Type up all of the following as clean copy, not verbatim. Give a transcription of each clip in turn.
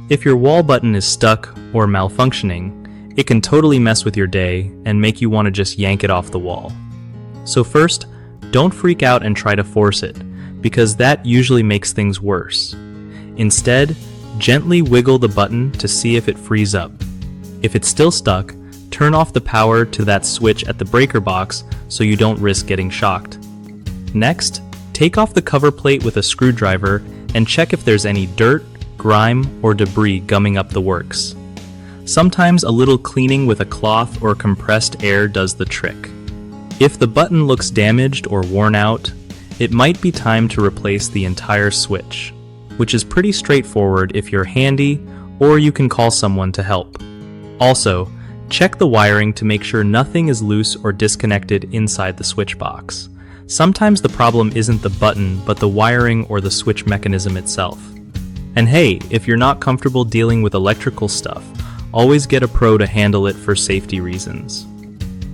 If your wall button is stuck or malfunctioning, it can totally mess with your day and make you want to just yank it off the wall. So first, don't freak out and try to force it, because that usually makes things worse. Instead, gently wiggle the button to see if it frees up. If it's still stuck, turn off the power to that switch at the breaker box so you don't risk getting shocked. Next, take off the cover plate with a screwdriver and check if there's any dirt, grime, or debris gumming up the works. Sometimes a little cleaning with a cloth or compressed air does the trick. If the button looks damaged or worn out, it might be time to replace the entire switch, which is pretty straightforward if you're handy, or you can call someone to help. Also, check the wiring to make sure nothing is loose or disconnected inside the switch box. Sometimes the problem isn't the button, but the wiring or the switch mechanism itself. And hey, if you're not comfortable dealing with electrical stuff, always get a pro to handle it for safety reasons.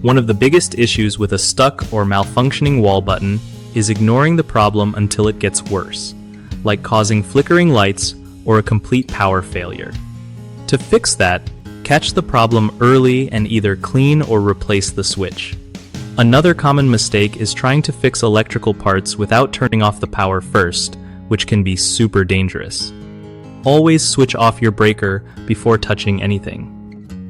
One of the biggest issues with a stuck or malfunctioning wall button is ignoring the problem until it gets worse, like causing flickering lights or a complete power failure. To fix that, catch the problem early and either clean or replace the switch. Another common mistake is trying to fix electrical parts without turning off the power first, which can be super dangerous. Always switch off your breaker before touching anything.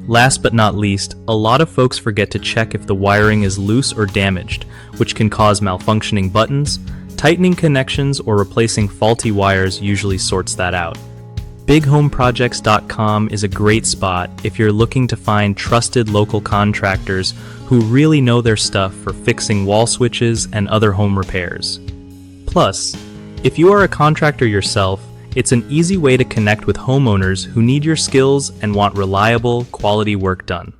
Last but not least, a lot of folks forget to check if the wiring is loose or damaged, which can cause malfunctioning buttons. Tightening connections or replacing faulty wires usually sorts that out. BigHomeProjects.com is a great spot if you're looking to find trusted local contractors who really know their stuff for fixing wall switches and other home repairs. Plus, if you are a contractor yourself, it's an easy way to connect with homeowners who need your skills and want reliable, quality work done.